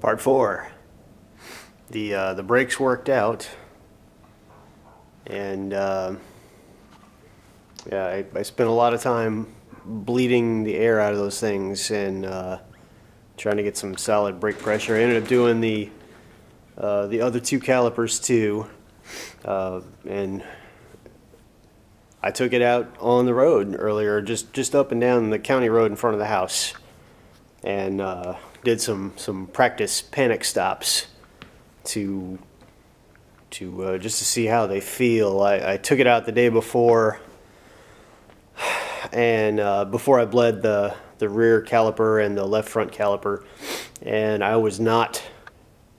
Part 4. The brakes worked out, and yeah, I spent a lot of time bleeding the air out of those things and trying to get some solid brake pressure. I ended up doing the other two calipers too, and I took it out on the road earlier, just up and down the county road in front of the house, and did some practice panic stops to just to see how they feel. I took it out the day before, and before I bled the rear caliper and the left front caliper, and I was not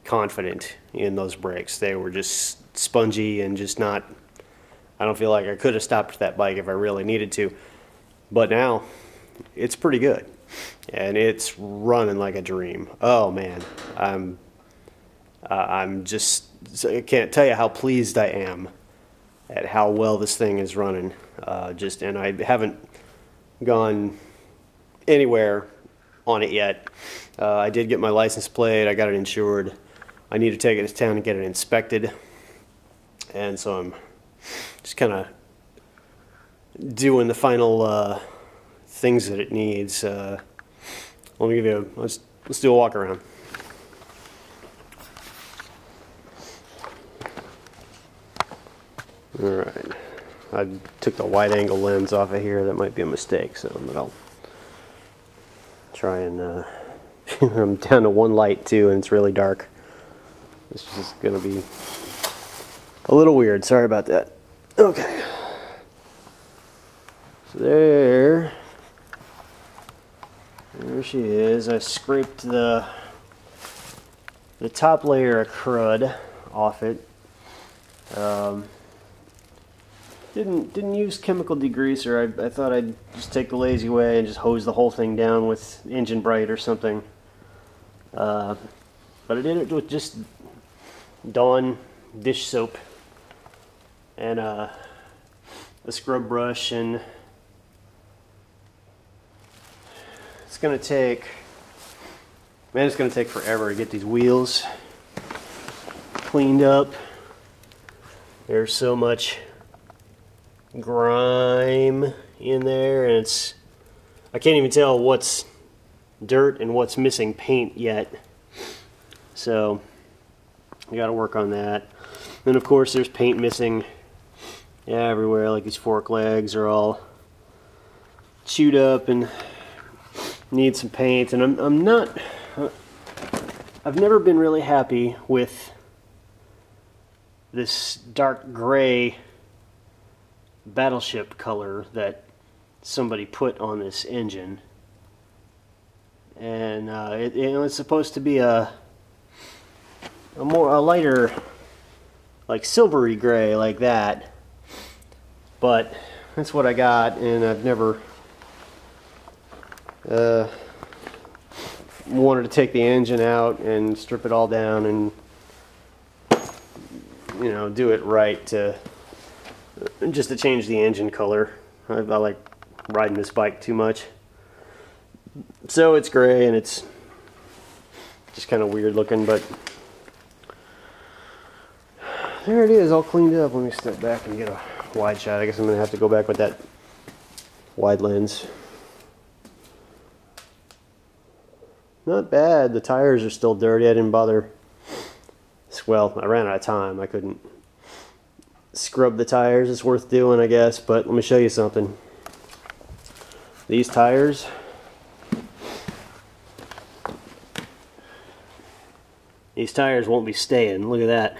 confident in those brakes. They were just spongy and just not. I don't feel like I could have stopped that bike if I really needed to, but now it's pretty good and it's running like a dream. Oh man, I'm just, I can't tell you how pleased I am at how well this thing is running. And I haven't gone anywhere on it yet. I did get my license plate. I got it insured. I need to take it to town and get it inspected, and so I'm just kind of doing the final things that it needs. Let me give you let's do a walk around. All right, I took the wide angle lens off of here. That might be a mistake, but I'll try and I'm down to one light too, and it's really dark. This is just gonna be a little weird. Sorry about that. Okay. So there she is. I scraped the top layer of crud off it. Didn't use chemical degreaser. I thought I'd just take the lazy way and just hose the whole thing down with Engine Bright or something. But I did it with just Dawn dish soap and a scrub brush, and it's gonna take forever to get these wheels cleaned up. There's so much grime in there, and I can't even tell what's dirt and what's missing paint yet, so I gotta work on that. Then of course there's paint missing everywhere, like these fork legs are all chewed up and need some paint, and I've never been really happy with this dark gray battleship color that somebody put on this engine, and it's supposed to be a lighter, like silvery gray like that, but that's what I got, and I've never wanted to take the engine out and strip it all down and do it right just to change the engine color. I like riding this bike too much, so it's gray and it's just kind of weird looking, but there it is, all cleaned up. Let me step back and get a wide shot. I guess I'm gonna have to go back with that wide lens. Not bad. The tires are still dirty. I didn't bother. Well, I ran out of time. I couldn't scrub the tires. It's worth doing, I guess, but let me show you something. These tires, won't be staying. Look at that.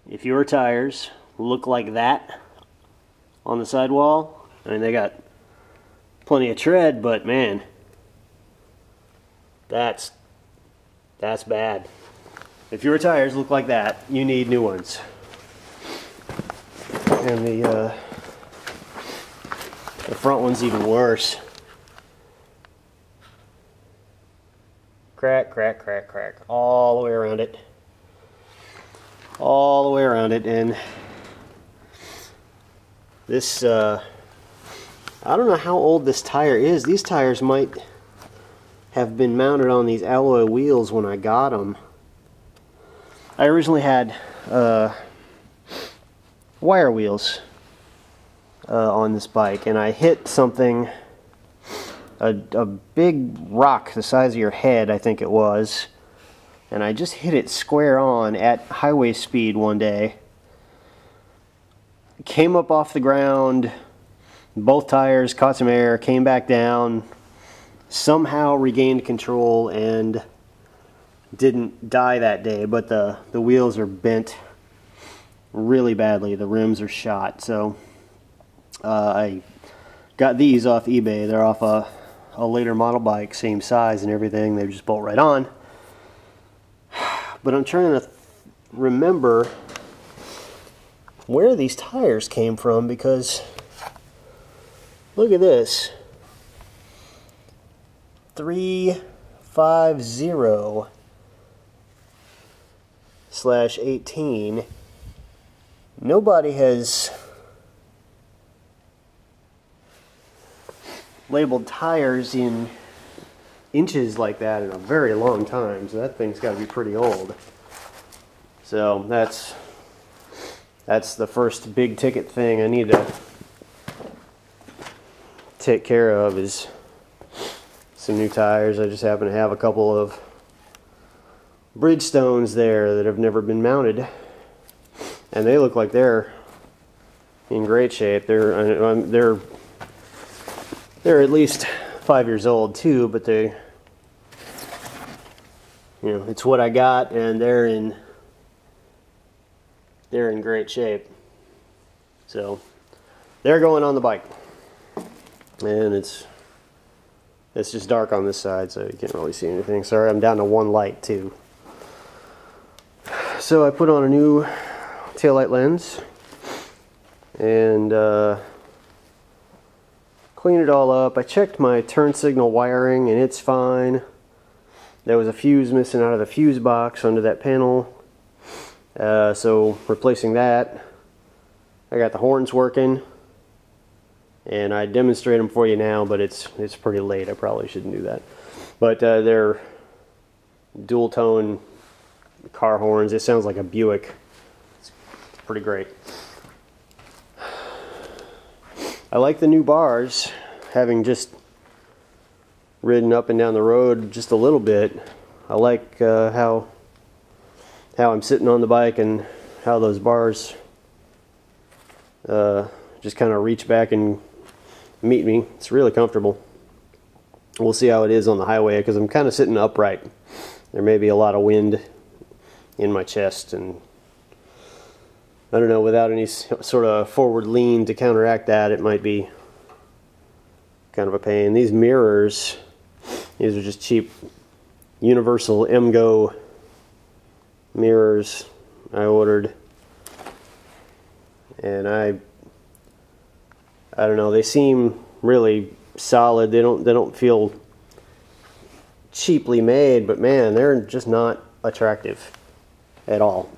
If your tires look like that on the sidewall, I mean, they got plenty of tread, but man, that's bad. If your tires look like that, you need new ones. And the front one's even worse. Crack, crack, crack, crack, all the way around it. All the way around it, and this I don't know how old this tire is. These tires might have been mounted on these alloy wheels when I got them. I originally had wire wheels on this bike, and I hit something, a big rock the size of your head, I think it was, and I just hit it square on at highway speed one day. Came up off the ground, both tires caught some air, came back down, somehow regained control and didn't die that day, but the wheels are bent really badly. The rims are shot. So I got these off eBay. They're off a later model bike, same size and everything. They just bolt right on. But I'm trying to remember where these tires came from, because look at this. 350/18. Nobody has labeled tires in inches like that in a very long time, so that thing's got to be pretty old. So that's the first big ticket thing I need to take care of, is some new tires. I just happen to have a couple of Bridgestones there that have never been mounted, and they look like they're in great shape. They're at least 5 years old too, but they, you know, it's what I got, and they're in great shape. So they're going on the bike, and it's just dark on this side, so you can't really see anything. Sorry, I'm down to one light too. So I put on a new taillight lens and cleaned it all up. I checked my turn signal wiring and it's fine. There was a fuse missing out of the fuse box under that panel. So replacing that. I got the horns working, and I demonstrate them for you now, but it's pretty late. I probably shouldn't do that. But they're dual tone car horns. It sounds like a Buick. It's pretty great. I like the new bars, having just ridden up and down the road just a little bit. I like how I'm sitting on the bike and how those bars just kind of reach back and meet me. It's really comfortable. We'll see how it is on the highway, because I'm kind of sitting upright. There may be a lot of wind in my chest, and I don't know, without any sort of forward lean to counteract that, it might be kind of a pain. These mirrors, these are just cheap universal MGO mirrors I ordered, and I don't know, they seem really solid. They don't feel cheaply made, but man, they're just not attractive at all.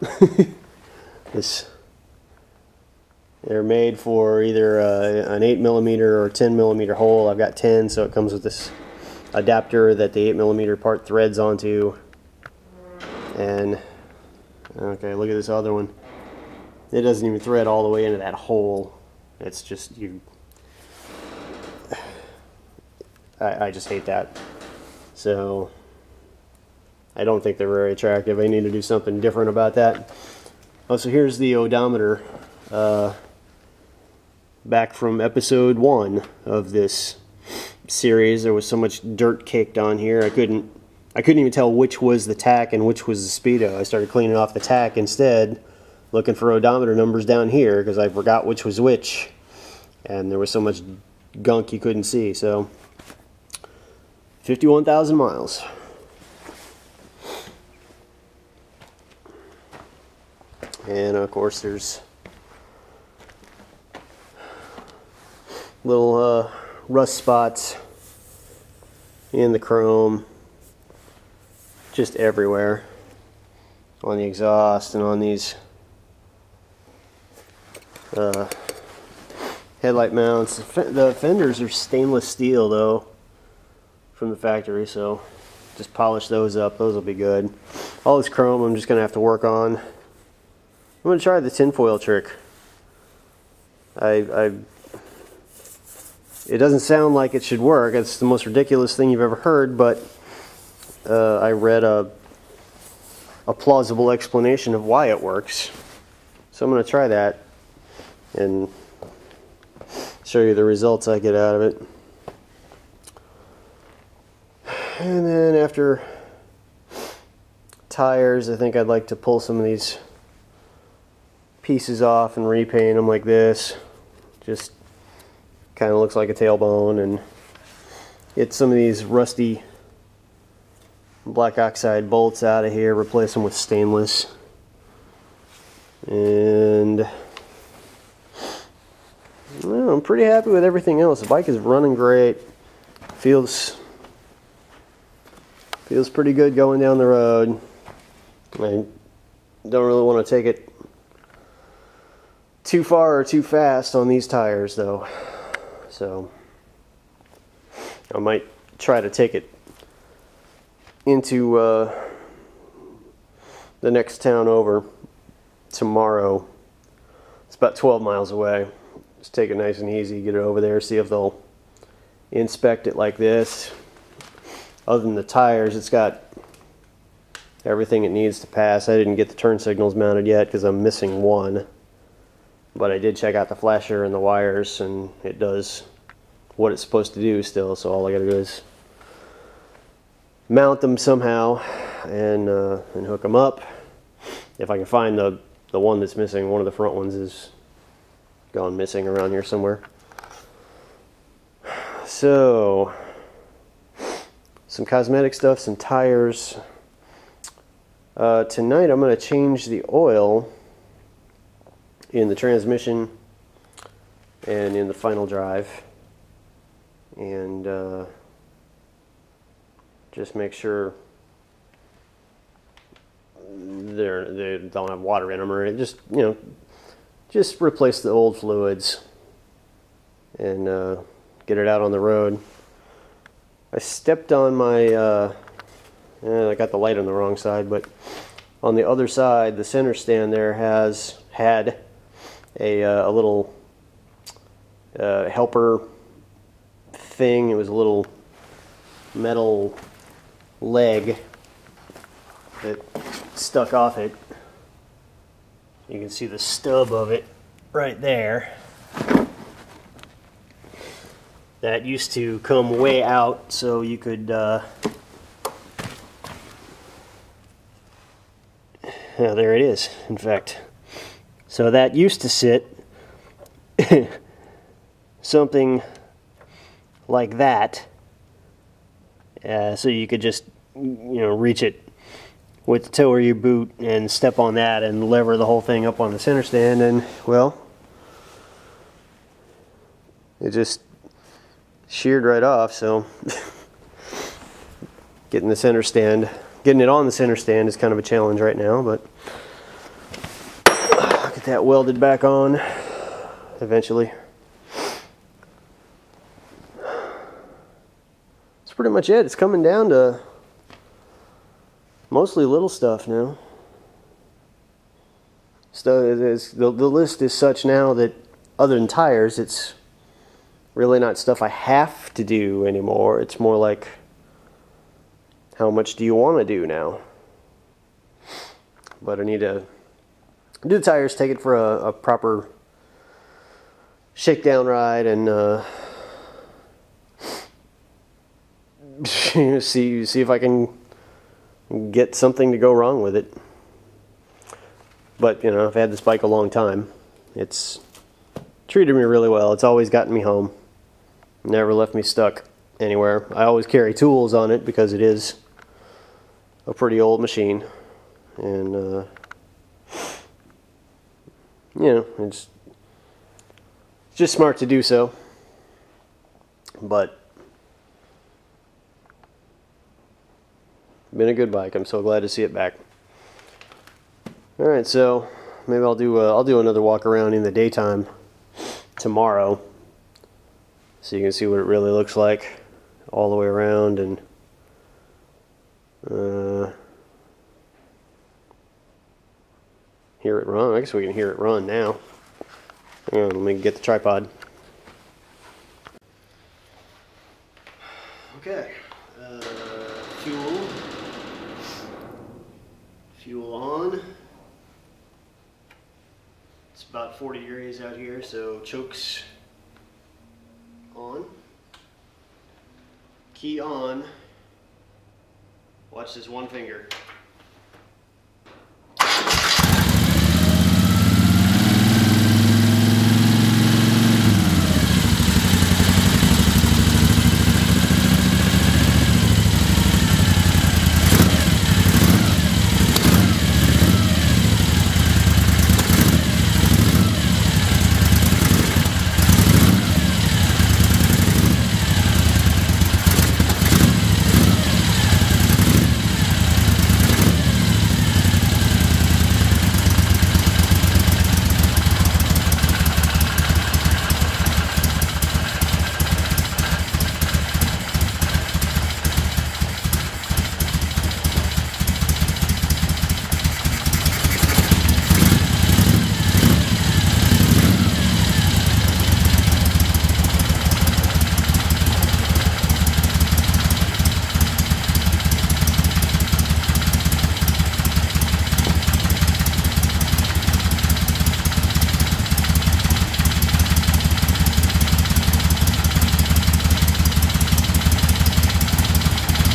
They're made for either an 8mm or 10mm hole. I've got 10, so it comes with this adapter that the 8mm part threads onto. And okay, look at this other one. It doesn't even thread all the way into that hole. It's just, I just hate that. So I don't think they're very attractive. I need to do something different about that. Oh, so here's the odometer back from episode 1 of this series. There was so much dirt caked on here, I couldn't even tell which was the tack and which was the speedo. I started cleaning off the tack instead, looking for odometer numbers down here, because I forgot which was which, and there was so much gunk you couldn't see. So 51,000 miles. And of course there's little rust spots in the chrome just everywhere on the exhaust and on these headlight mounts. The fenders are stainless steel though, from the factory, so just polish those up. Those will be good. All this chrome I'm just gonna have to work on. I'm gonna try the tinfoil trick. It doesn't sound like it should work. It's the most ridiculous thing you've ever heard, but I read a plausible explanation of why it works. So I'm going to try that and show you the results I get out of it. And then after tires, I think I'd like to pull some of these pieces off and repaint them like this. Just kind of looks like a tailbone, and get some of these rusty black oxide bolts out of here, replace them with stainless. And well, I'm pretty happy with everything else. The bike is running great. Feels pretty good going down the road. I don't really want to take it too far or too fast on these tires though. So I might try to take it into the next town over tomorrow. It's about 12 miles away. Just take it nice and easy, get it over there, see if they'll inspect it like this. Other than the tires, it's got everything it needs to pass. I didn't get the turn signals mounted yet because I'm missing one. But I did check out the flasher and the wires, and it does what it's supposed to do still, so all I gotta do is mount them somehow and hook them up. If I can find the one that's missing, one of the front ones is gone missing around here somewhere. So some cosmetic stuff, some tires. Tonight I'm going to change the oil in the transmission and in the final drive, and just make sure they don't have water in them, or just, you know, just replace the old fluids and get it out on the road. I stepped on my I got the light on the wrong side, but on the other side, the center stand there had a little helper thing. It was a little metal leg that stuck off it. You can see the stub of it right there. That used to come way out, so you could yeah, there it is, in fact. So that used to sit something like that, so you could just, you know, reach it with the toe of your boot and step on that and lever the whole thing up on the center stand, and well, it just sheared right off. So getting it on the center stand is kind of a challenge right now, but I'll get that welded back on eventually. That's pretty much it. It's coming down to mostly little stuff now. So the list is such now that other than tires, it's really not stuff I have to do anymore. It's more like, how much do you want to do now? But I need to do the tires, take it for a proper shakedown ride, and see if I can get something to go wrong with it. But, you know, I've had this bike a long time. It's treated me really well. It's always gotten me home. Never left me stuck anywhere. I always carry tools on it because it is a pretty old machine. And, you know, it's just smart to do so. But been a good bike. I'm so glad to see it back. All right, so maybe I'll do another walk around in the daytime tomorrow, so you can see what it really looks like all the way around, and hear it run. I guess we can hear it run now. Hang on, let me get the tripod. Okay, fuel on. It's about 40 degrees out here, so chokes on. Key on. Watch this one finger.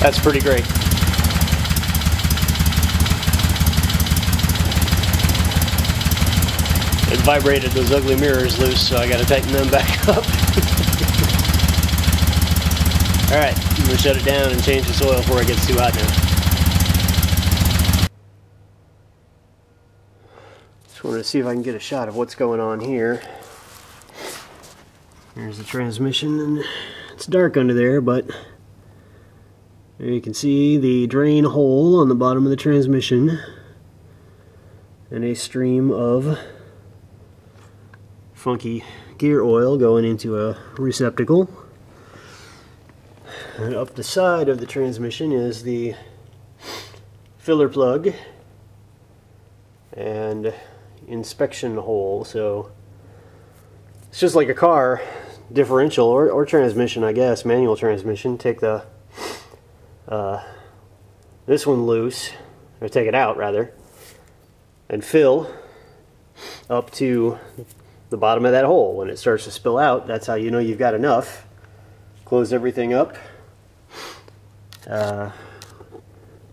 That's pretty great. It vibrated those ugly mirrors loose, so I gotta tighten them back up. Alright, I'm gonna shut it down and change this oil before it gets too hot now. Just wanted to see if I can get a shot of what's going on here. There's the transmission, and it's dark under there, but there you can see the drain hole on the bottom of the transmission and a stream of funky gear oil going into a receptacle. And up the side of the transmission is the filler plug and inspection hole. So it's just like a car differential or transmission, I guess, manual transmission. Take the this one loose, or take it out rather, and fill up to the bottom of that hole. When it starts to spill out, that's how you know you've got enough. Close everything up,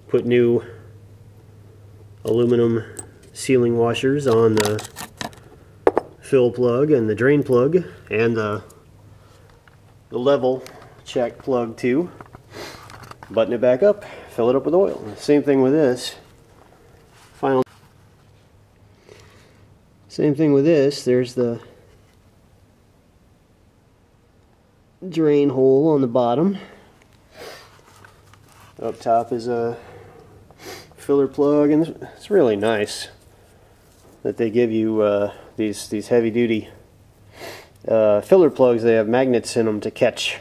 put new aluminum sealing washers on the fill plug and the drain plug, and the level check plug too. Button it back up, fill it up with oil. Same thing with this. Same thing with this. There's the drain hole on the bottom. Up top is a filler plug, and it's really nice that they give you these heavy duty filler plugs. They have magnets in them to catch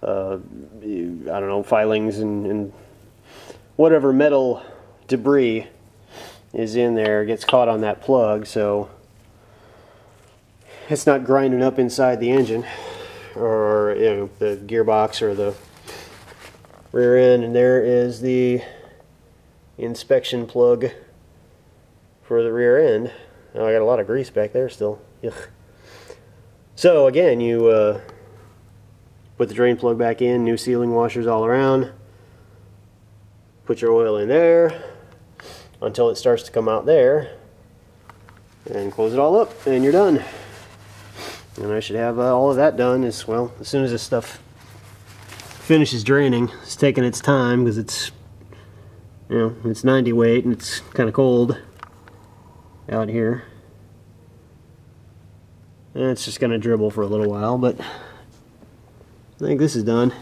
I don't know, filings and whatever metal debris is in there gets caught on that plug, so it's not grinding up inside the engine or, you know, the gearbox or the rear end. And there is the inspection plug for the rear end. Oh, I got a lot of grease back there still. Yuck. So again, you put the drain plug back in, new sealing washers all around, put your oil in there until it starts to come out there, and close it all up, and you're done. And I should have all of that done as well as soon as this stuff finishes draining. It's taking its time because it's, you know, it's 90 weight and it's kind of cold out here. And it's just going to dribble for a little while, but I think this is done.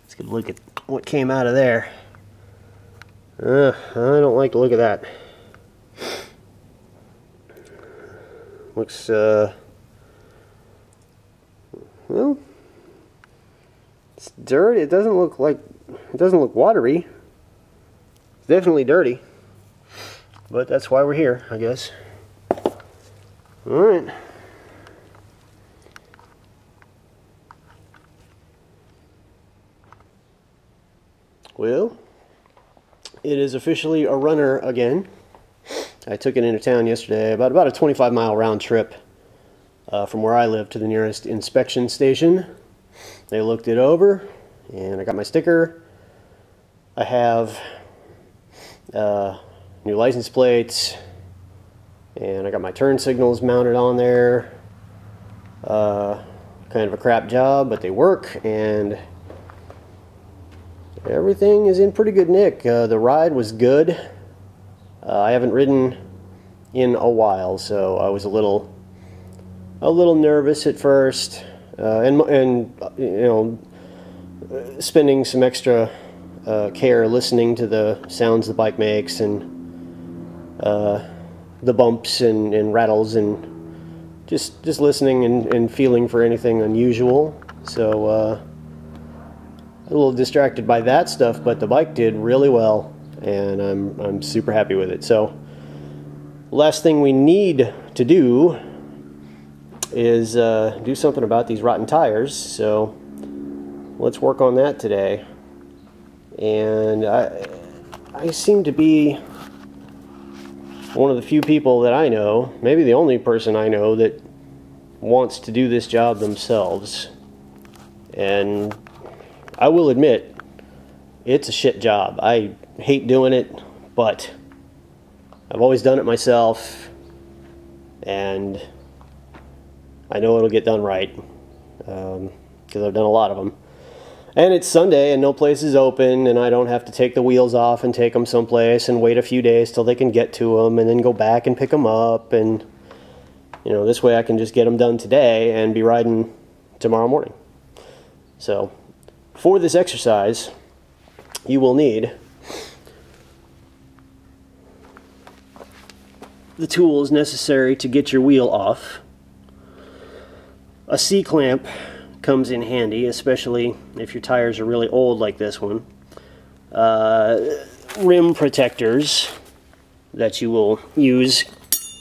Let's get a look at what came out of there. I don't like the look of that. Looks, well, It's dirty. It doesn't look watery. It's definitely dirty. But that's why we're here, I guess. Alright. Well, it is officially a runner again. I took it into town yesterday, about a 25-mile round trip from where I live to the nearest inspection station. They looked it over, and I got my sticker. I have new license plates, and I got my turn signals mounted on there. Kind of a crap job, but they work, and everything is in pretty good nick. The ride was good. I haven't ridden in a while, so I was a little nervous at first, and you know, spending some extra care listening to the sounds the bike makes, and the bumps and rattles, and just listening and feeling for anything unusual. So a little distracted by that stuff, but the bike did really well, and I'm super happy with it. So last thing we need to do is do something about these rotten tires. So let's work on that today. And I seem to be one of the few people that I know, maybe the only person I know, that wants to do this job themselves. And I will admit, it's a shit job. I hate doing it, but I've always done it myself, and I know it'll get done right, because I've done a lot of them. And it's Sunday and no place is open, and I don't have to take the wheels off and take them someplace and wait a few days till they can get to them and then go back and pick them up. And you know, this way I can just get them done today and be riding tomorrow morning. So for this exercise, you will need the tools necessary to get your wheel off. A C-clamp comes in handy, especially if your tires are really old like this one. Rim protectors that you will use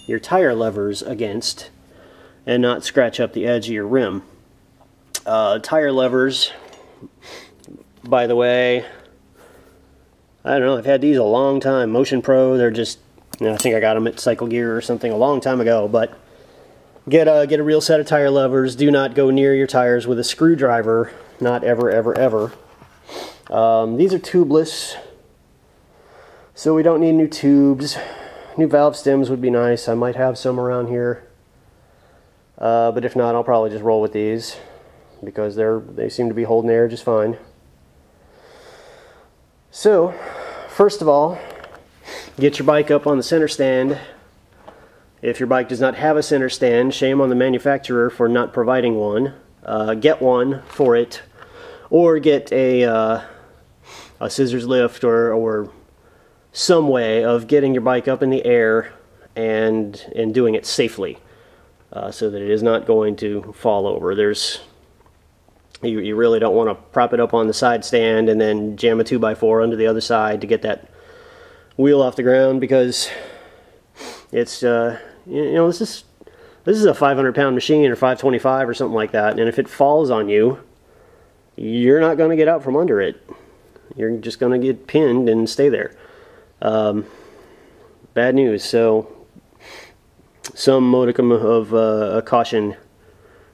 your tire levers against and not scratch up the edge of your rim. Tire levers, by the way, I don't know, I've had these a long time. Motion Pro, they're just, you know, I think I got them at Cycle Gear or something a long time ago, but get a real set of tire levers. Do not go near your tires with a screwdriver. Not ever, ever, ever. These are tubeless, so we don't need new tubes. New valve stems would be nice. I might have some around here. But if not, I'll probably just roll with these, because they seem to be holding air just fine. So, first of all, get your bike up on the center stand. If your bike does not have a center stand, shame on the manufacturer for not providing one. Get one for it, or get a scissors lift or some way of getting your bike up in the air and doing it safely, so that it is not going to fall over. You really don't want to prop it up on the side stand and then jam a 2x4 under the other side to get that wheel off the ground, because it's you know, this is a 500-pound machine, or 525 or something like that, and if it falls on you, you're not going to get out from under it. You're just going to get pinned and stay there. Bad news. So some modicum of caution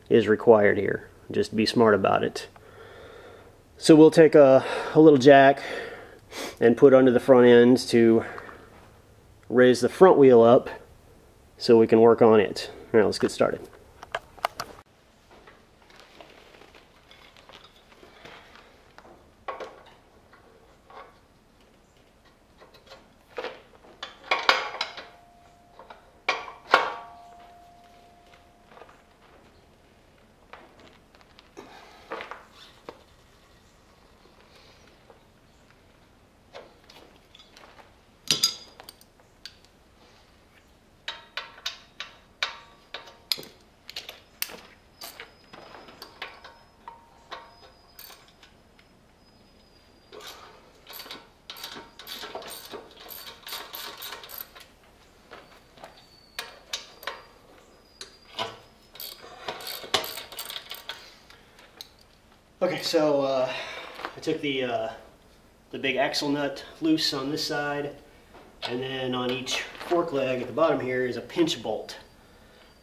is required here. Just be smart about it. So we'll take a little jack and put under the front end to raise the front wheel up so we can work on it. All right, let's get started. Okay, so I took the big axle nut loose on this side, and then on each fork leg at the bottom here is a pinch bolt,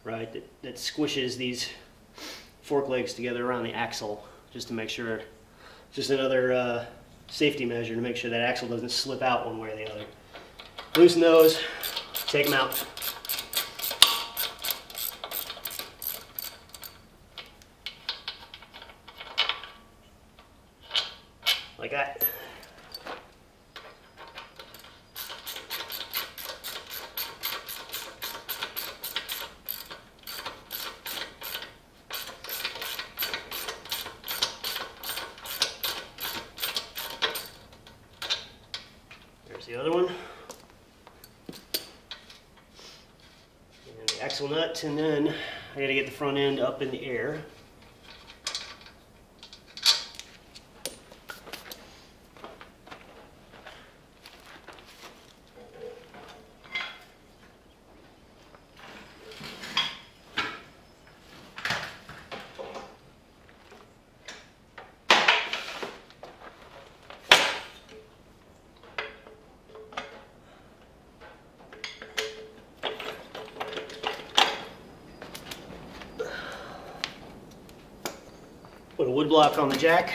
right, that squishes these fork legs together around the axle, just to make sure, just another safety measure to make sure that axle doesn't slip out one way or the other. Loosen those, take them out. Like that. There's the other one. And the axle nut, and then I gotta get the front end up in the air. Put a wood block on the jack.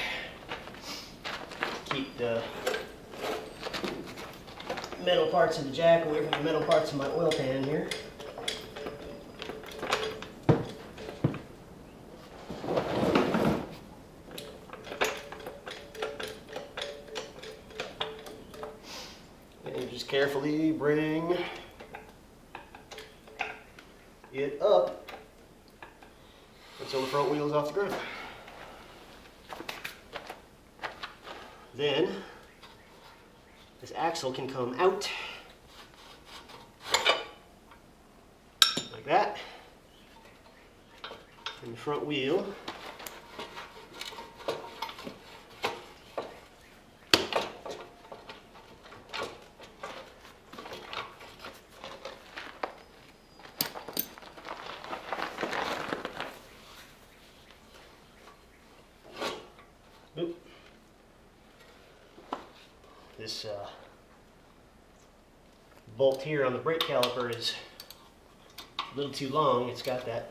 Keep the metal parts of the jack away from the metal parts of my oil pan here. And just carefully bring it up until the front wheel is off the ground. Then this axle can come out like that, and the front wheel this bolt here on the brake caliper is a little too long. It's got that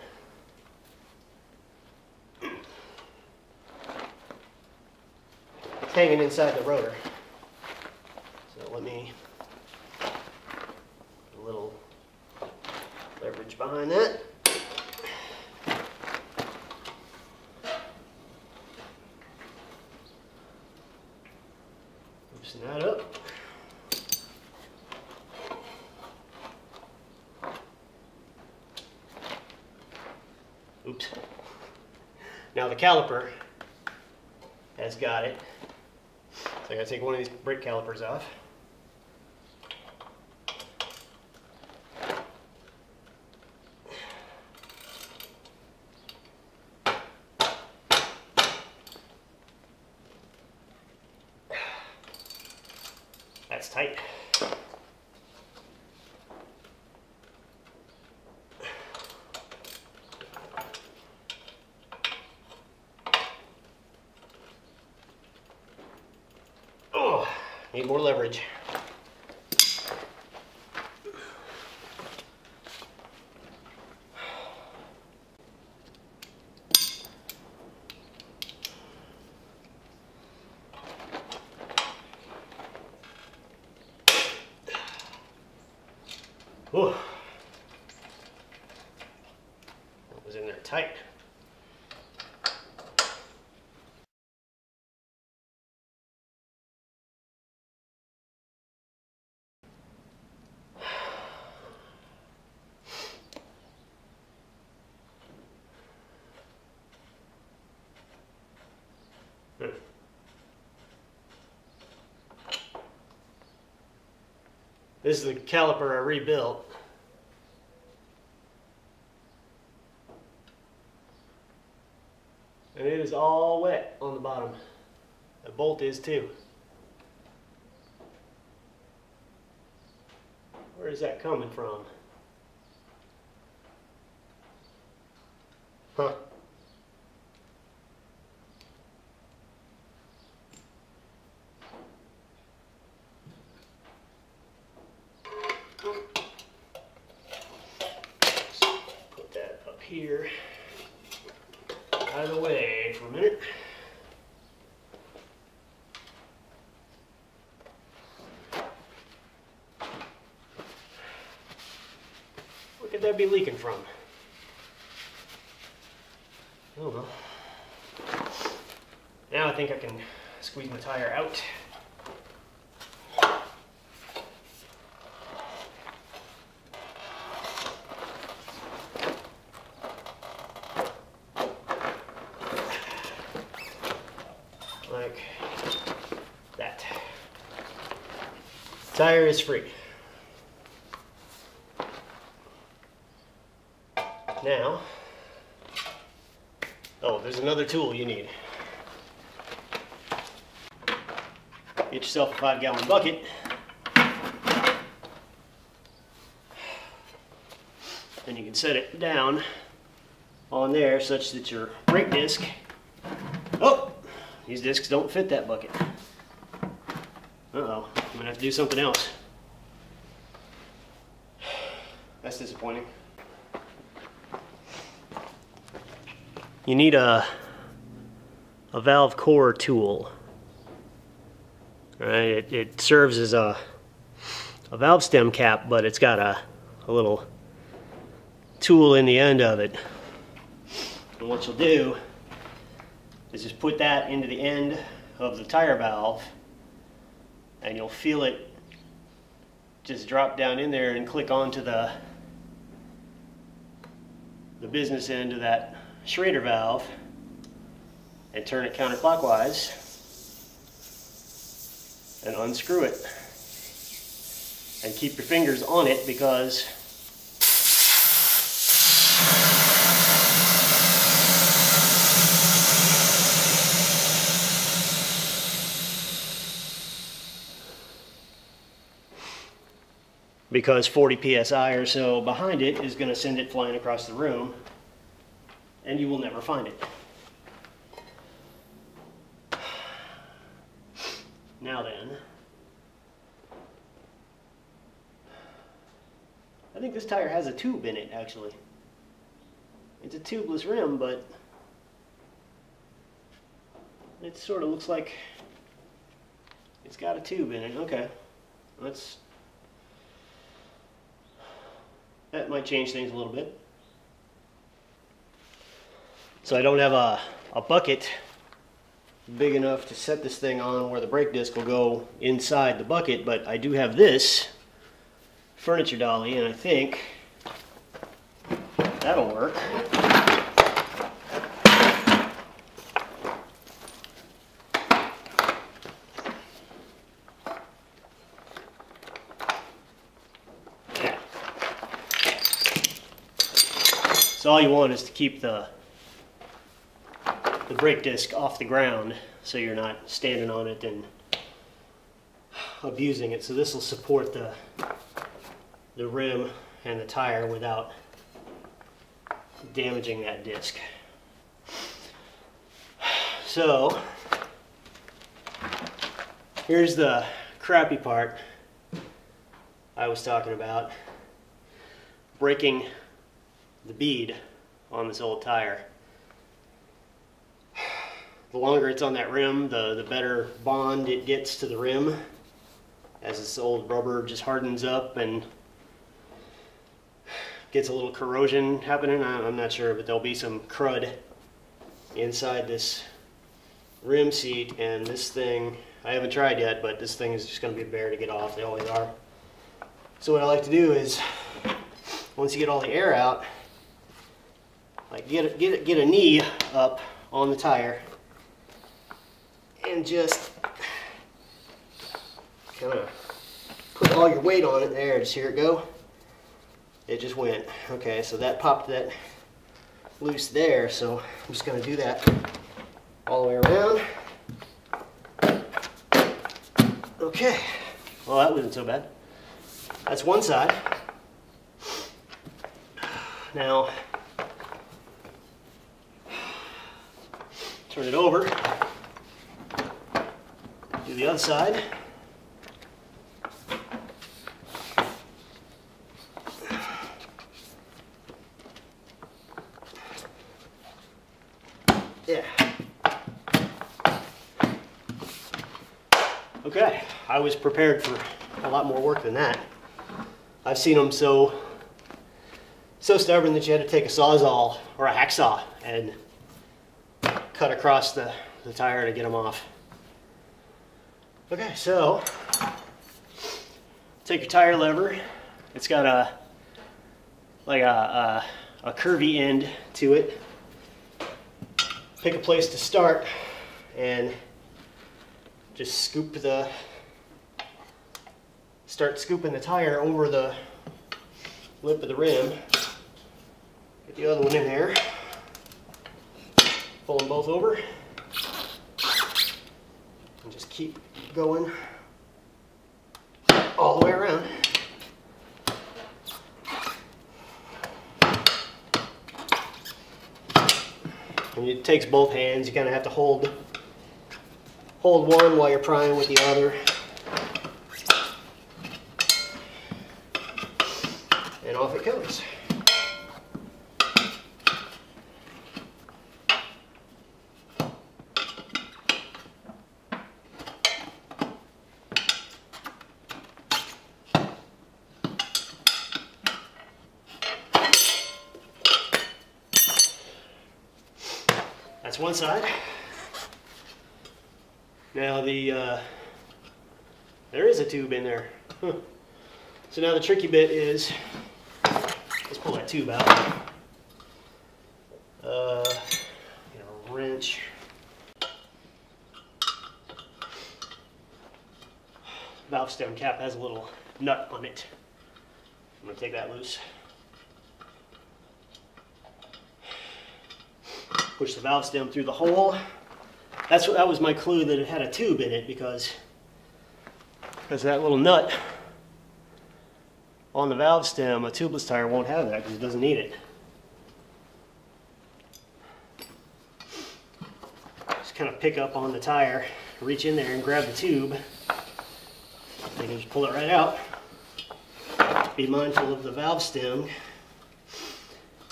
it's hanging inside the rotor. So let me put a little leverage behind that. Loosen that up. Oops. Now the caliper has got it. So I gotta take one of these brake calipers off. That's tight. Oh, need more leverage. Whew. That was in there tight. This is the caliper I rebuilt. And it is all wet on the bottom. The bolt is too. Where is that coming from? Huh. gear out of the way for a minute. Where could that be leaking from? Oh well. Now I think I can squeeze my tire out. Like that. Tire is free. Now, oh, there's another tool you need. Get yourself a 5-gallon bucket. And you can set it down on there such that your brake disc, oh, these discs don't fit that bucket. Uh-oh, I'm gonna have to do something else. That's disappointing. You need a valve core tool. Right, it serves as a valve stem cap, but it's got a little tool in the end of it. And what you'll do is just put that into the end of the tire valve, and you'll feel it just drop down in there and click onto the business end of that Schrader valve and turn it counterclockwise and unscrew it. And keep your fingers on it because because 40 psi or so behind it is going to send it flying across the room and you will never find it. Now then, I think this tire has a tube in it actually. It's a tubeless rim, but it sort of looks like it's got a tube in it. Okay, that might change things a little bit. So I don't have a bucket big enough to set this thing on where the brake disc will go inside the bucket, but I do have this furniture dolly, and I think that'll work. Yeah. So all you want is to keep the brake disc off the ground so you're not standing on it and abusing it. So this will support the rim and the tire without damaging that disc. So here's the crappy part I was talking about, breaking the bead on this old tire. The longer it's on that rim, the better bond it gets to the rim as this old rubber just hardens up and gets a little corrosion happening. I'm not sure, but there'll be some crud inside this rim seat, and this thing, I haven't tried yet, but this thing is just going to be a bear to get off. They always are. So what I like to do is, once you get all the air out, like get a knee up on the tire and just kind of put all your weight on it there. Just hear it go. It just went. Okay, so that popped that loose there, so I'm just going to do that all the way around. Okay, well that wasn't so bad. That's one side. Now turn it over, do the other side. Okay, I was prepared for a lot more work than that. I've seen them so stubborn that you had to take a sawzall or a hacksaw and cut across the tire to get them off. Okay, so take your tire lever. It's got a curvy end to it. Pick a place to start and just start scooping the tire over the lip of the rim. Get the other one in there. Pull them both over. And just keep going all the way around. And it takes both hands. You kind of have to hold one while you're prying with the other. And off it goes. That's one side. Now there is a tube in there. Huh. So now the tricky bit is, let's pull that tube out. Get a wrench. Valve stem cap has a little nut on it. I'm going to take that loose. Push the valve stem through the hole. That was my clue that it had a tube in it, because that little nut on the valve stem, a tubeless tire won't have that because it doesn't need it. Just kind of pick up on the tire, reach in there and grab the tube. You can just pull it right out. Be mindful of the valve stem.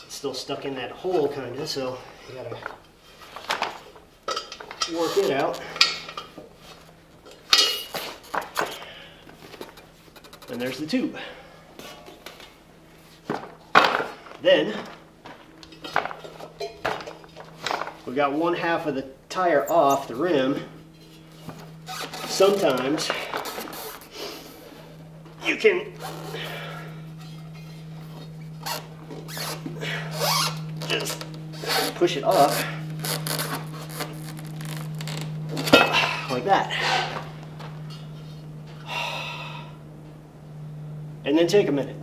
It's still stuck in that hole kind of, so you gotta work it out. And there's the tube. Then we got one half of the tire off the rim. Sometimes you can just push it off like that, and then take a minute.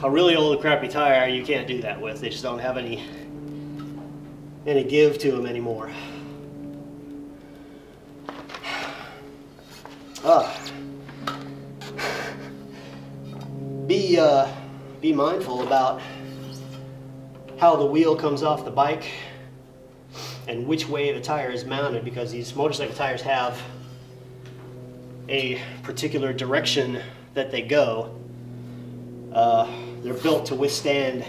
A really old crappy tire you can't do that with. They just don't have any give to them anymore. Be mindful about how the wheel comes off the bike and which way the tire is mounted, because these motorcycle tires have a particular direction that they go. They're built to withstand,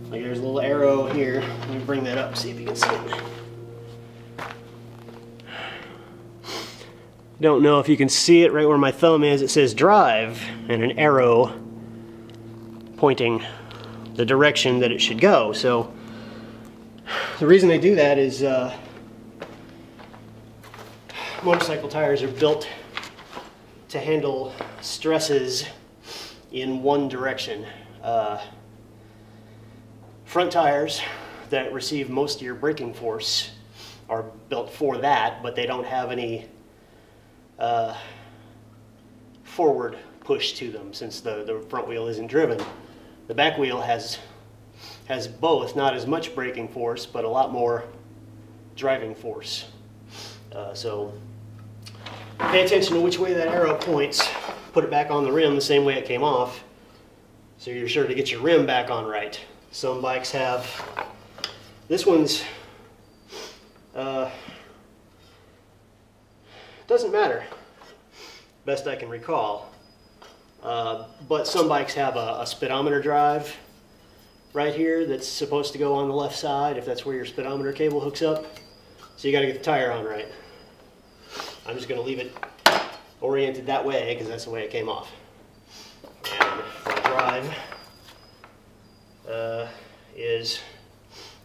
like there's a little arrow here. Let me bring that up, see if you can see it. Don't know if you can see it right where my thumb is. It says drive and an arrow pointing the direction that it should go. So the reason they do that is motorcycle tires are built to handle stresses in one direction. Front tires that receive most of your braking force are built for that, but they don't have any forward push to them, since the front wheel isn't driven. The back wheel has both, not as much braking force, but a lot more driving force. So pay attention to which way that arrow points. Put it back on the rim the same way it came off, so you're sure to get your rim back on right. Some bikes have, this one's, doesn't matter, best I can recall. But some bikes have a speedometer drive right here that's supposed to go on the left side, if that's where your speedometer cable hooks up. So you got to get the tire on right. I'm just going to leave it oriented that way because that's the way it came off. And my drive is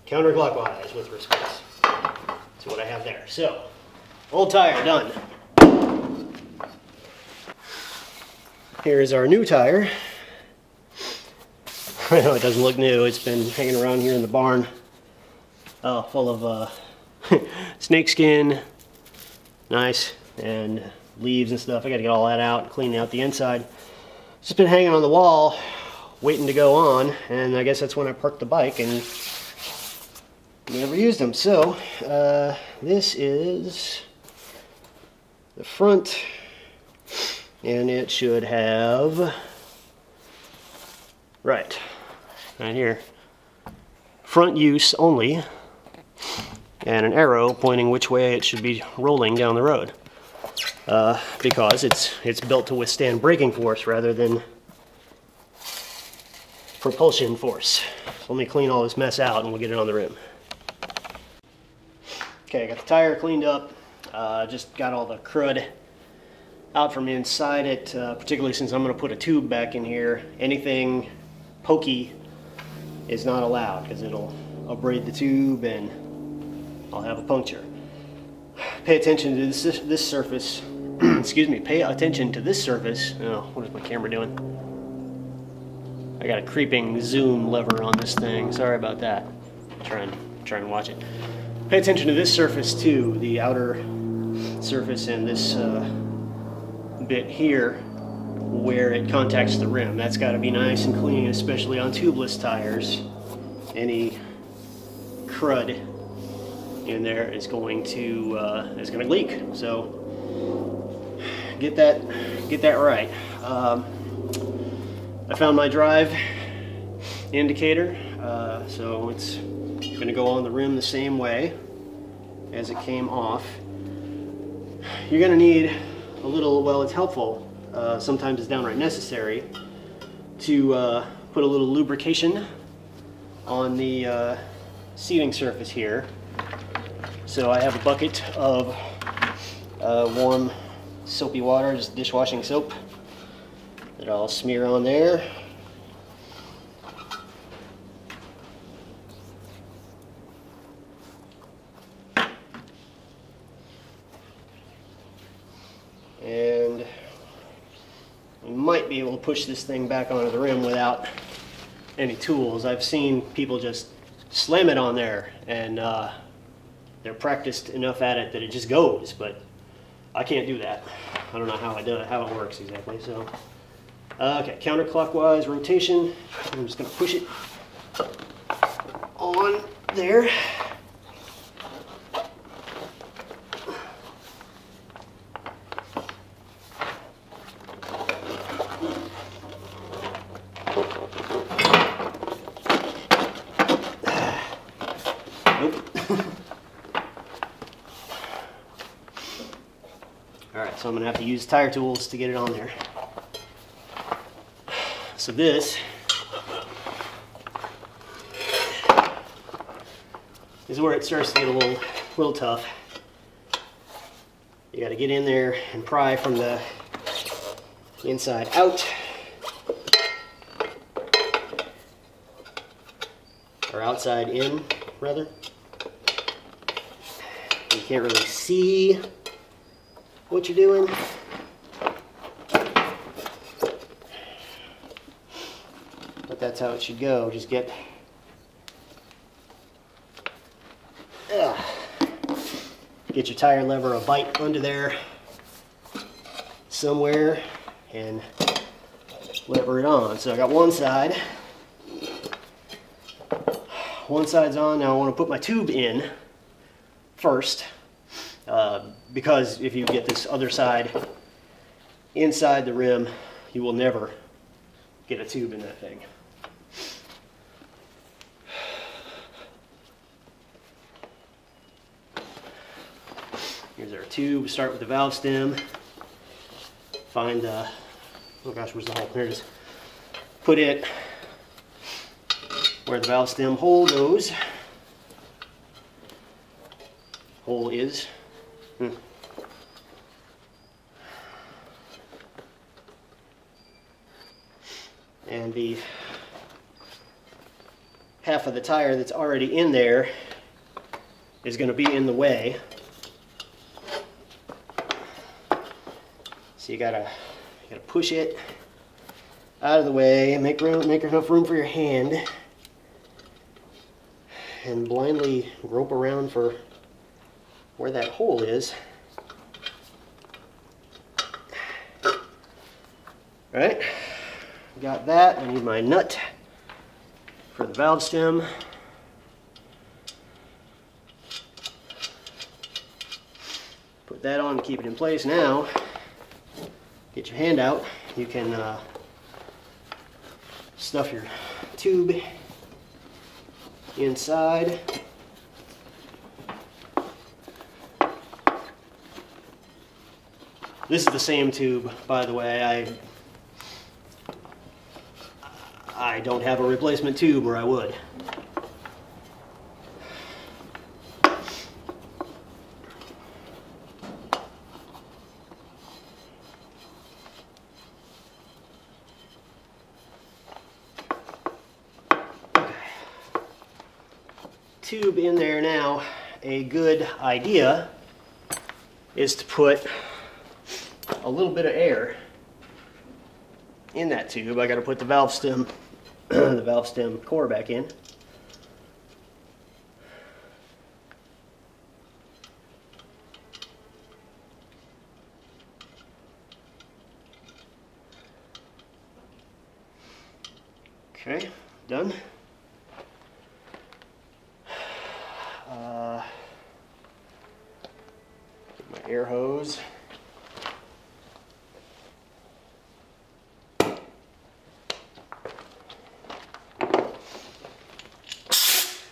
counterclockwise with respect. That's what I have there. So, old tire done. Here's our new tire. I know it doesn't look new. It's been hanging around here in the barn, full of snake skin, nice, and leaves and stuff. I got to get all that out and clean out the inside. It's just been hanging on the wall, waiting to go on, and I guess that's when I parked the bike and never used them. So this is the front, and it should have right here, front use only, and an arrow pointing which way it should be rolling down the road, because it's built to withstand braking force rather than propulsion force. So let me clean all this mess out and we'll get it on the rim. Okay, I got the tire cleaned up, just got all the crud out from inside it, particularly since I'm going to put a tube back in here. Anything pokey is not allowed because it'll abrade the tube and I'll have a puncture. Pay attention to this surface. Excuse me, pay attention to this surface. Oh, what is my camera doing? I got a creeping zoom lever on this thing. Sorry about that. Try and watch it. Pay attention to this surface too, the outer surface and this bit here where it contacts the rim. That's got to be nice and clean, especially on tubeless tires. Any crud in there is going to leak. So get that right. I found my drive indicator, so it's going to go on the rim the same way as it came off. You're going to need a little, well, it's helpful, sometimes it's downright necessary, to put a little lubrication on the seating surface here. So I have a bucket of warm soapy water, just dishwashing soap, that I'll smear on there. And we might be able to push this thing back onto the rim without any tools. I've seen people just slam it on there and they're practiced enough at it that it just goes, but I can't do that. I don't know how it works exactly. So, okay, counterclockwise rotation. I'm just going to push it on there. Alright, so I'm going to have to use tire tools to get it on there. So this is where it starts to get a little tough. You got to get in there and pry from the inside out, or outside in, rather. You can't really see what you're doing. But that's how it should go. Just get your tire lever a bite under there somewhere and lever it on. So I got one side. One side's on. Now I want to put my tube in first, because if you get this other side inside the rim, you will never get a tube in that thing. Here's our tube. Start with the valve stem. Find the, oh gosh, where's the hole? There it is. Put it where the valve stem hole goes. Hole is. and the half of the tire that's already in there is going to be in the way. So you gotta push it out of the way, make enough room for your hand, and blindly grope around for where that hole is. Alright, got that. I need my nut for the valve stem. Put that on to keep it in place. Now, get your hand out. You can stuff your tube inside. This is the same tube, by the way. I don't have a replacement tube, or I would. Tube in there now. A good idea is to put a little bit of air in that tube. I got to put the valve stem the valve stem core back in. Okay, done. Get my air hose.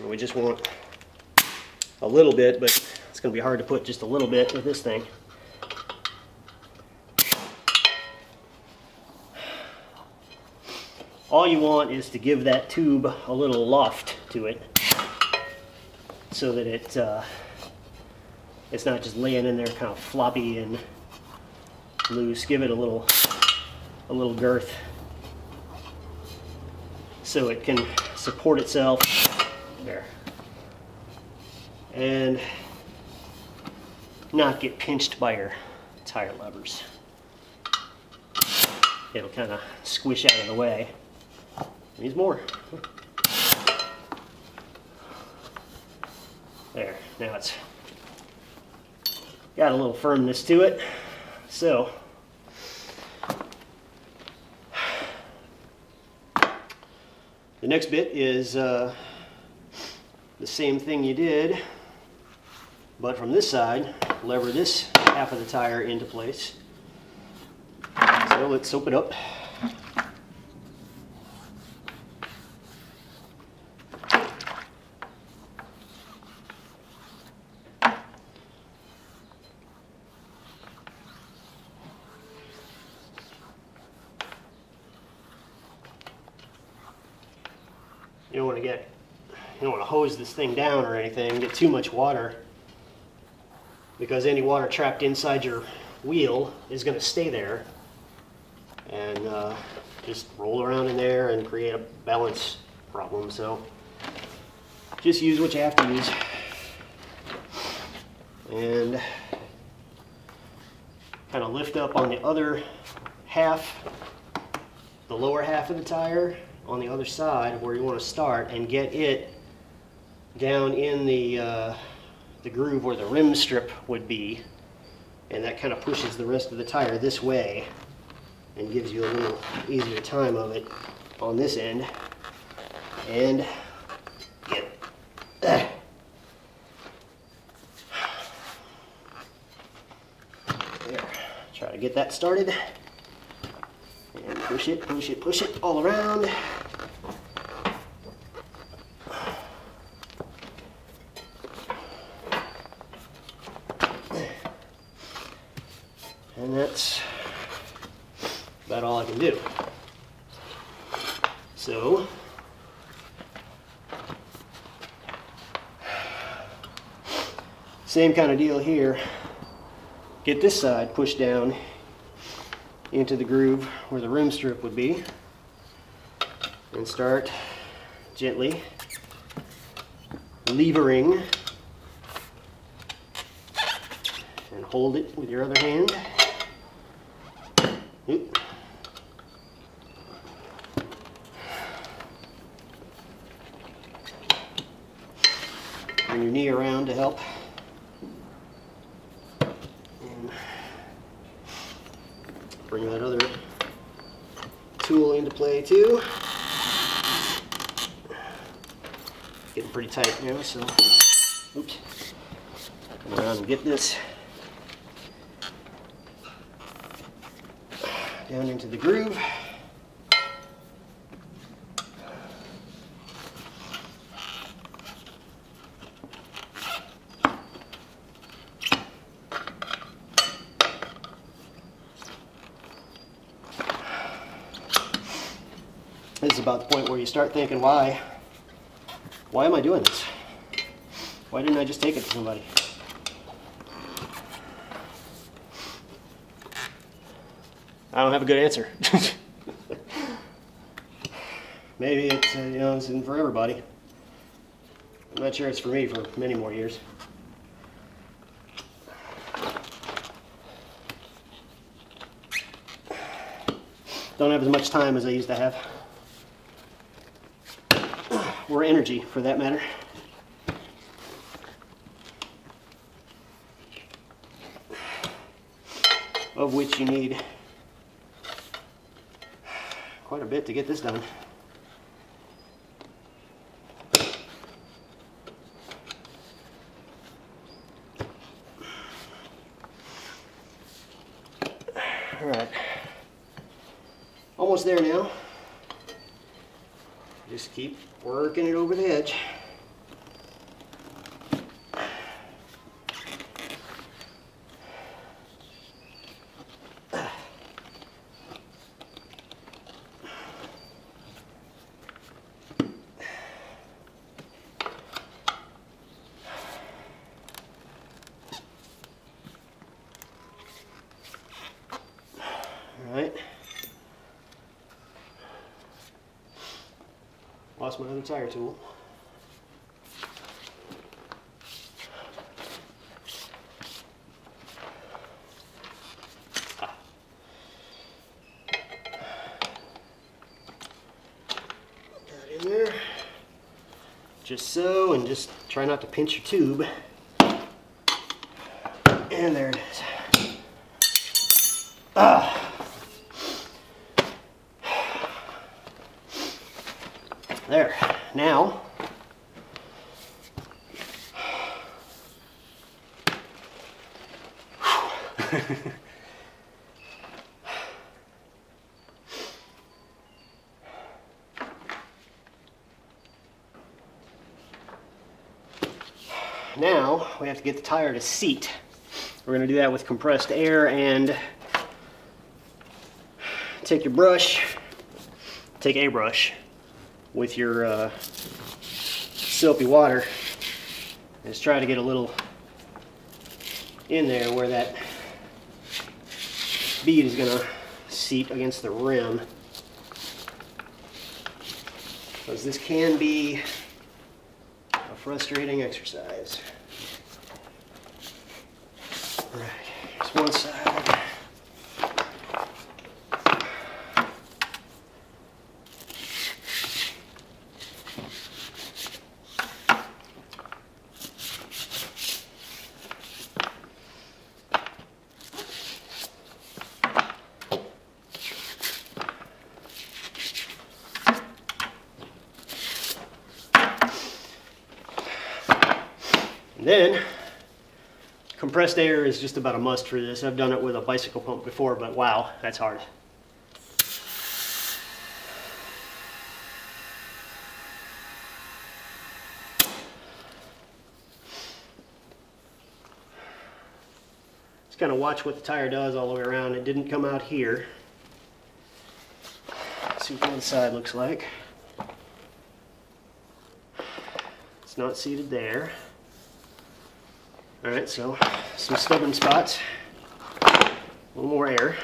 We just want a little bit, but it's going to be hard to put just a little bit with this thing. All you want is to give that tube a little loft to it, so that it's not just laying in there kind of floppy and loose. Give it a little girth so it can support itself. There. And not get pinched by your tire levers. It'll kind of squish out of the way. Needs more. There. Now it's got a little firmness to it. So the next bit is the same thing you did, but from this side, lever this half of the tire into place. So let's soap it up. You don't want to hose this thing down or anything, get too much water, because any water trapped inside your wheel is going to stay there and just roll around in there and create a balance problem. So just use what you have to use. And kind of lift up on the other half, the lower half of the tire on the other side where you want to start, and get it down in the groove where the rim strip would be, and that kind of pushes the rest of the tire this way and gives you a little easier time of it on this end. And get there. Try to get that started. And push it, push it, push it all around. And that's about all I can do. So, same kind of deal here. Get this side pushed down into the groove where the rim strip would be. and start gently levering and hold it with your other hand. Oop. Bring your knee around to help. And bring that other tool into play too. Getting pretty tight now, so oops. Come around and get this down into the groove. This is about the point where you start thinking, why am I doing this? Why didn't I just take it to somebody? I don't have a good answer. Maybe it's, you know, this isn't for everybody. I'm not sure it's for me for many more years. Don't have as much time as I used to have. Or energy, for that matter. Of which you need quite a bit to get this done. All right, almost there now. Just keep working it over the edge. All right. Lost my other tire tool. Put that in there. Just so, and just try not to pinch your tube. And there it is. Ah. There. Now, now we have to get the tire to seat. We're going to do that with compressed air, and take your brush, take a brush with your soapy water, and just try to get a little in there where that bead is going to seat against the rim, because this can be a frustrating exercise. All right, here's one side. And then, compressed air is just about a must for this. I've done it with a bicycle pump before, but wow, that's hard. Just kind of watch what the tire does all the way around. It didn't come out here. Let's see what the other side looks like. It's not seated there. Alright, so some stubborn spots, a little more air.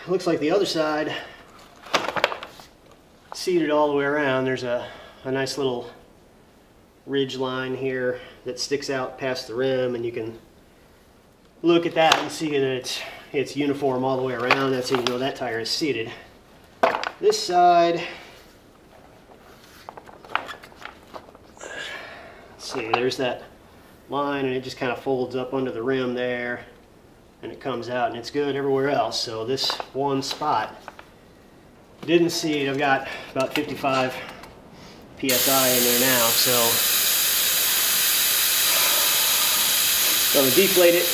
looks like the other side seated all the way around. There's a nice little ridge line here that sticks out past the rim, and you can look at that and see that it's uniform all the way around. That's how you know that tire is seated. This side, let's see, there's that line, and it just kind of folds up under the rim there, and it comes out, and it's good everywhere else. So this one spot didn't seat. I've got about 55 PSI in there now, so I'm gonna deflate it.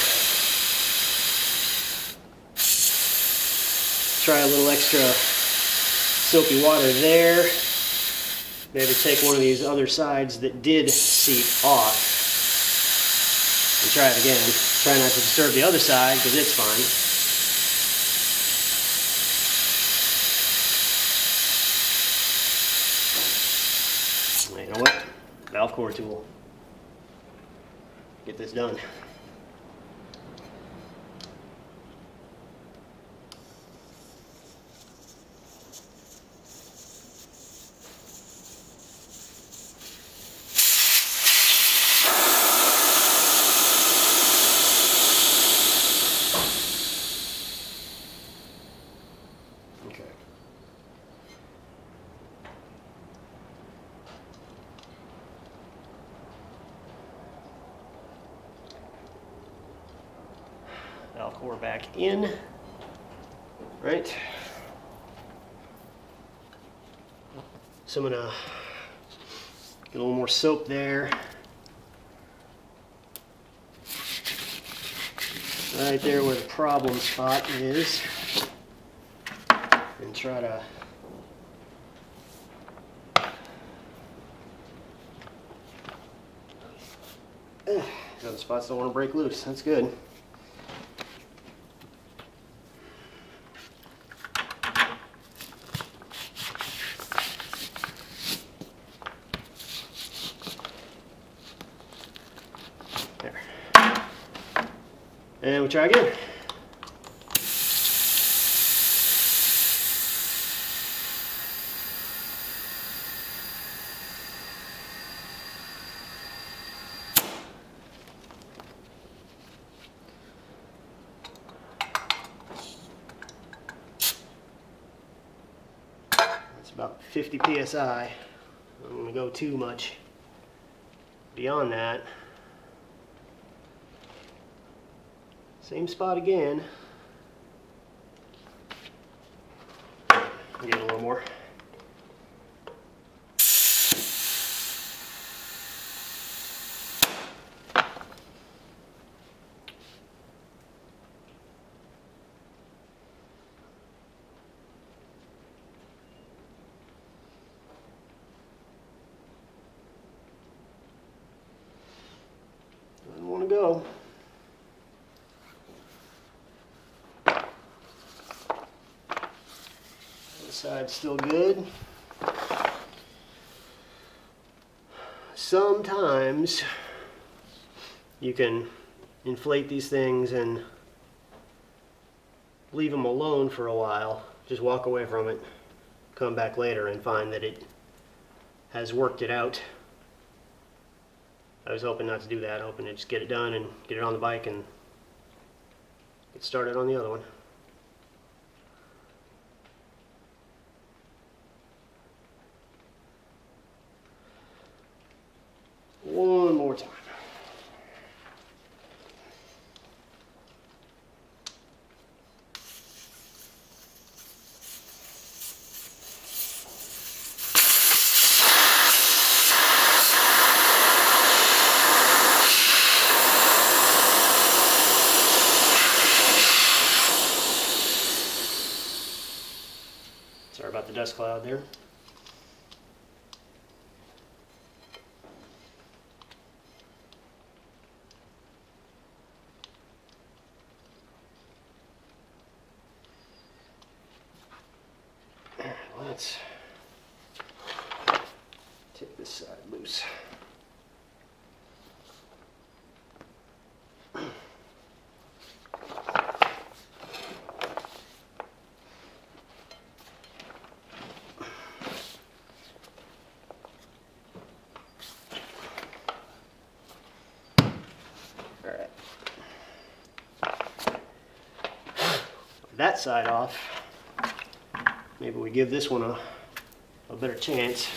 Try a little extra soapy water there. Maybe take one of these other sides that did seat off and try it again. Try not to disturb the other side because it's fine. You know what? Valve core tool. Get this done. Okay. Valve core back in, right? So I'm gonna get a little more soap there. Right there where the problem spot is. And try to those spots don't want to break loose. That's good. There. And we'll try again. About 50 PSI. I'm going to go too much beyond that. Same spot again. Get a little more. Doesn't want to go. This side's still good. Sometimes you can inflate these things and leave them alone for a while. Just walk away from it, come back later and find that it has worked it out. I was hoping not to do that, hoping to just get it done and get it on the bike and get started on the other one. One more time. Sorry about the dust cloud there. Let's take this side loose. that side off, maybe we give this one a better chance.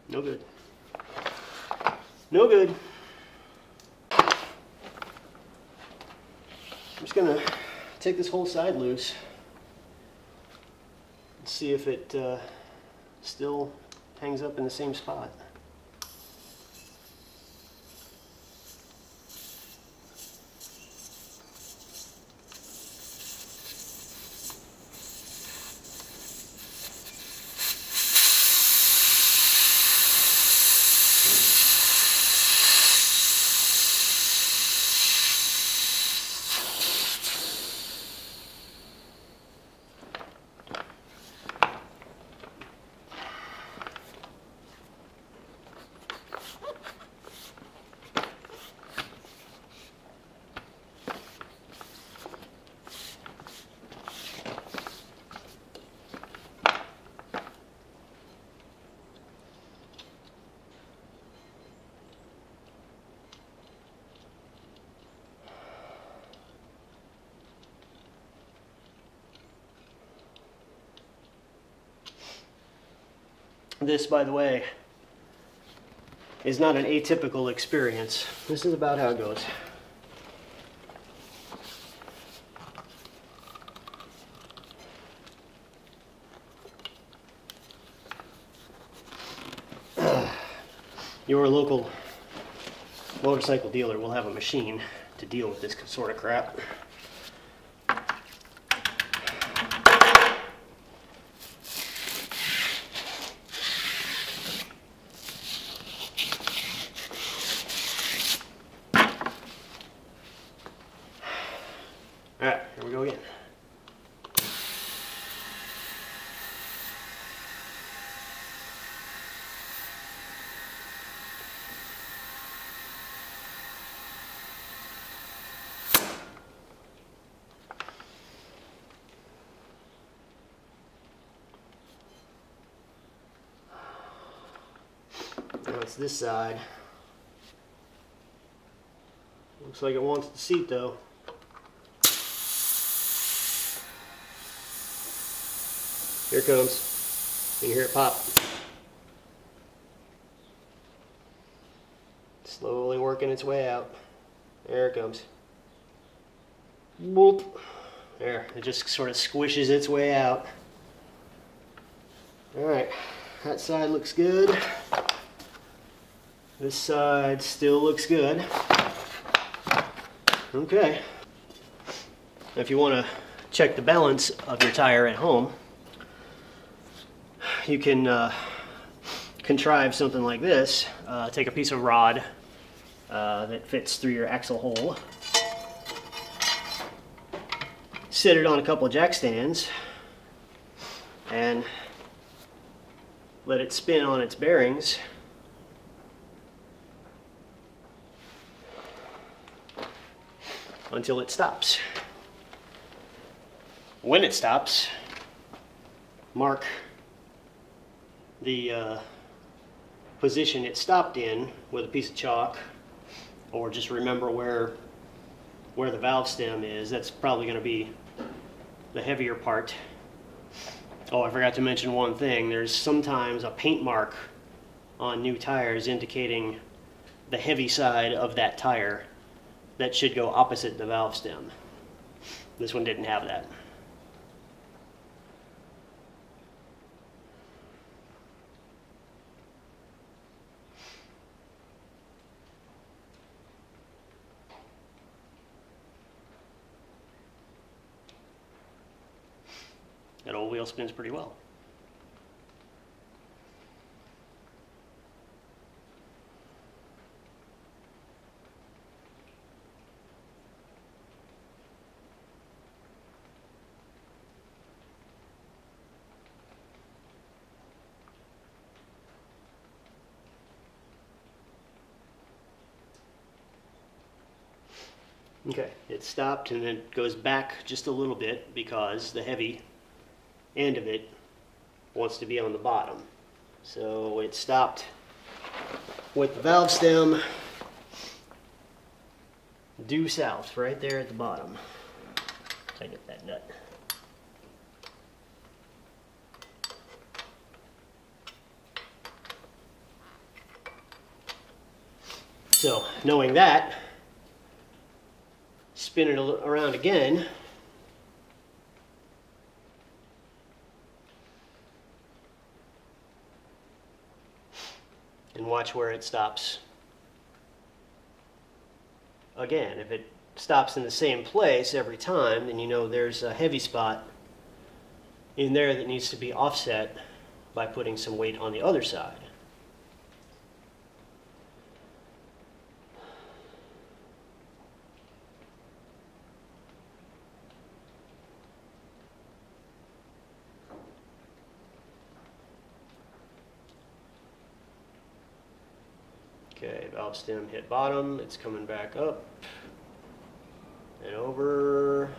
No good. No good. I'm just gonna take this whole side loose and see if it still hangs up in the same spot. This, by the way, is not an atypical experience. This is about how it goes. Your local motorcycle dealer will have a machine to deal with this sort of crap. Alright, here we go again. Now it's this side. Looks like it wants the seat though. Here it comes. You can hear it pop. Slowly working its way out. There it comes. Boop. There, it just sort of squishes its way out. Alright, that side looks good. This side still looks good. Okay. If you want to check the balance of your tire at home, you can contrive something like this. Take a piece of rod that fits through your axle hole, sit it on a couple of jack stands, and let it spin on its bearings until it stops. When it stops, mark the position it stopped in with a piece of chalk, or just remember where the valve stem is. That's probably going to be the heavier part. Oh, I forgot to mention one thing. There's sometimes a paint mark on new tires indicating the heavy side of that tire. That should go opposite the valve stem. This one didn't have that. wheel spins pretty well. Okay, it stopped and then it goes back just a little bit because the heavy end of it wants to be on the bottom. So it stopped with the valve stem due south, right there at the bottom. Tighten up that nut. So, knowing that, spin it around again. And watch where it stops. Again, if it stops in the same place every time, then you know there's a heavy spot in there that needs to be offset by putting some weight on the other side. Okay, valve stem hit bottom, it's coming back up and over.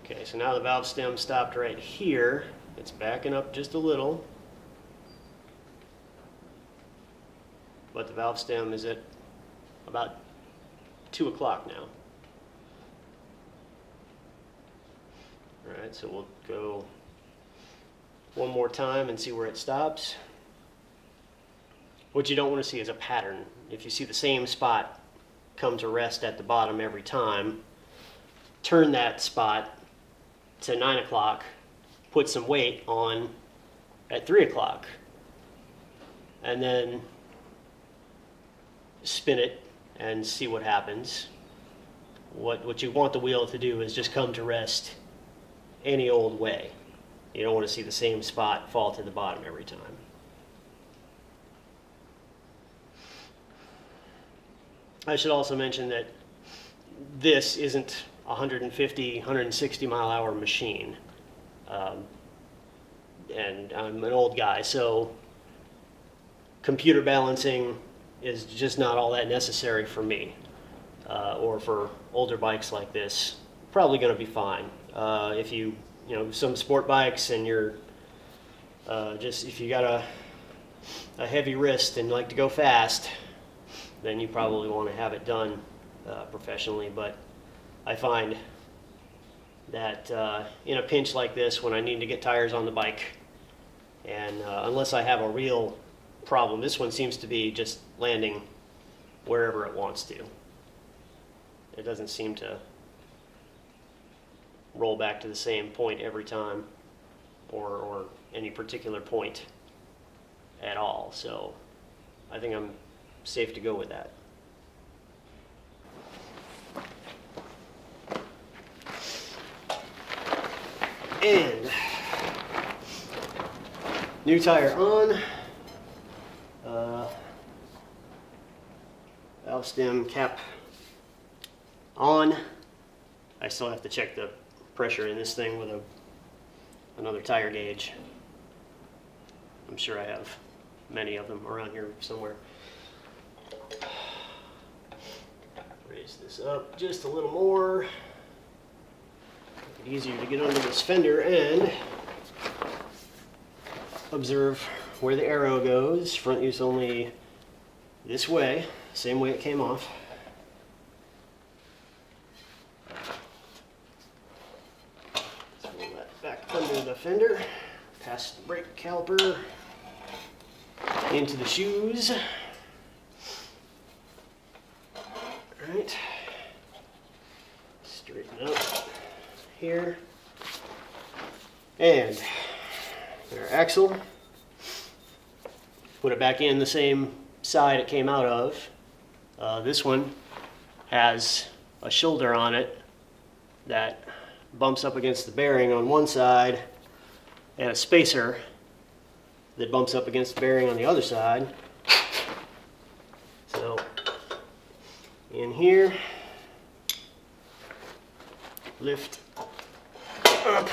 Okay, so now the valve stem stopped right here. It's backing up just a little. But the valve stem is at about 2 o'clock now. Alright, so we'll go one more time and see where it stops. What you don't want to see is a pattern. If you see the same spot come to rest at the bottom every time, turn that spot to 9 o'clock, put some weight on at 3 o'clock, and then spin it and see what happens. What you want the wheel to do is just come to rest any old way. You don't want to see the same spot fall to the bottom every time. I should also mention that this isn't a 150, 160 mile hour machine. And I'm an old guy, so computer balancing is just not all that necessary for me. Or for older bikes like this, probably going to be fine. If you know, some sport bikes and you're if you got a heavy wrist and like to go fast, then you probably want to have it done professionally. But I find that in a pinch like this, when I need to get tires on the bike, and unless I have a real problem, this one seems to be just landing wherever it wants to. It doesn't seem to roll back to the same point every time, or any particular point at all. So I think I'm safe to go with that. And new tire on, valve stem cap on. I still have to check the pressure in this thing with another tire gauge. I'm sure I have many of them around here somewhere. Raise this up just a little more. Make it easier to get under this fender and observe where the arrow goes. Front use only this way, same way it came off. Let's roll that back under the fender, past the brake caliper, into the shoes. Alright, straighten up here, and our axle, put it back in the same side it came out of. This one has a shoulder on it that bumps up against the bearing on one side and a spacer that bumps up against the bearing on the other side. So in here, lift up.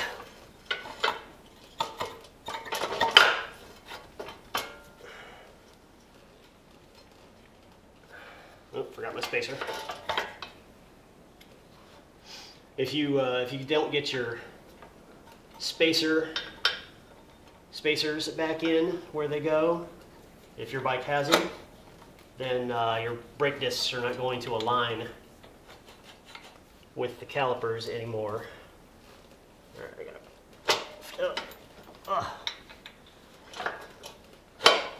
Oh, forgot my spacer. If you don't get your spacers back in where they go, if your bike has them, then your brake discs are not going to align with the calipers anymore. All right, I gotta lift up.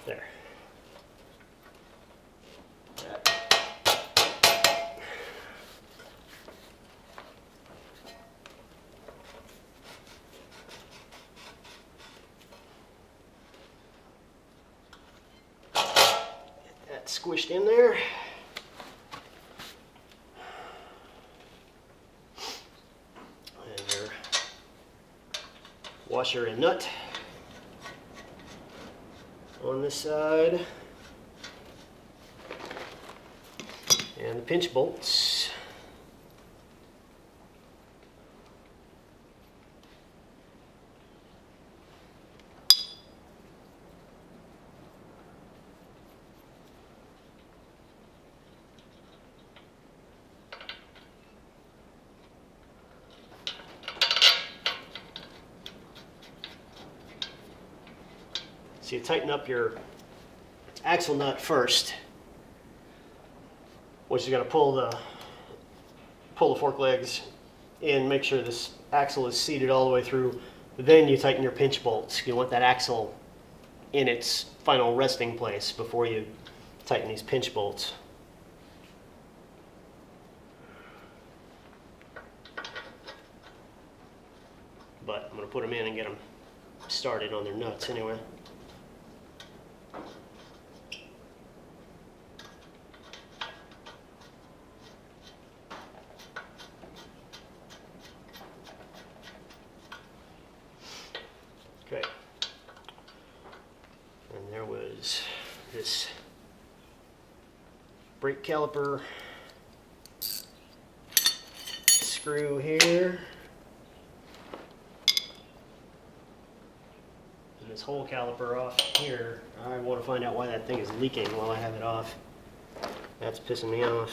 There. Squished in there. And your washer and nut on this side. And the pinch bolts. So you tighten up your axle nut first, which you got to pull the fork legs in, make sure this axle is seated all the way through. Then you tighten your pinch bolts. You want that axle in its final resting place before you tighten these pinch bolts. But I'm going to put them in and get them started on their nuts anyway. Okay, and there was this brake caliper screw here, and this whole caliper off here. I want to find out why that thing is leaking while I have it off. That's pissing me off.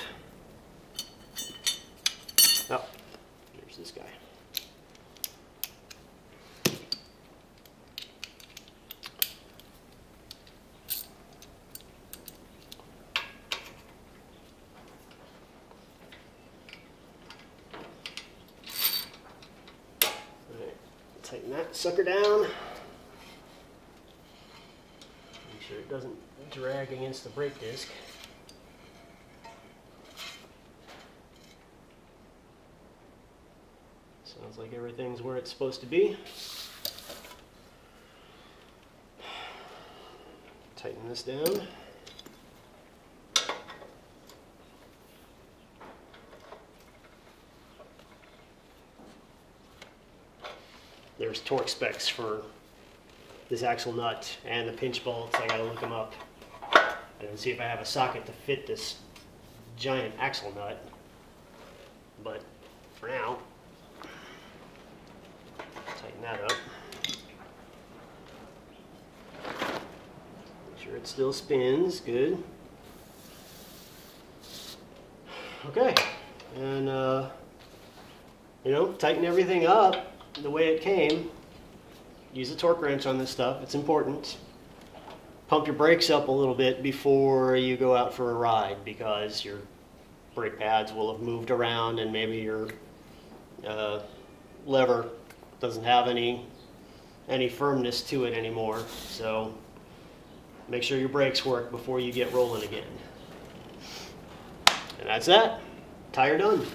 Oh, there's this guy. Tighten that sucker down. Make sure it doesn't drag against the brake disc. Sounds like everything's where it's supposed to be. Tighten this down. There's torque specs for this axle nut and the pinch bolts. I gotta look them up and see if I have a socket to fit this giant axle nut. But for now, tighten that up. Make sure it still spins, good. Okay, and you know, tighten everything up the way it came. Use a torque wrench on this stuff, it's important. Pump your brakes up a little bit before you go out for a ride, because your brake pads will have moved around and maybe your lever doesn't have any firmness to it anymore. So make sure your brakes work before you get rolling again. And that's that. Tire done.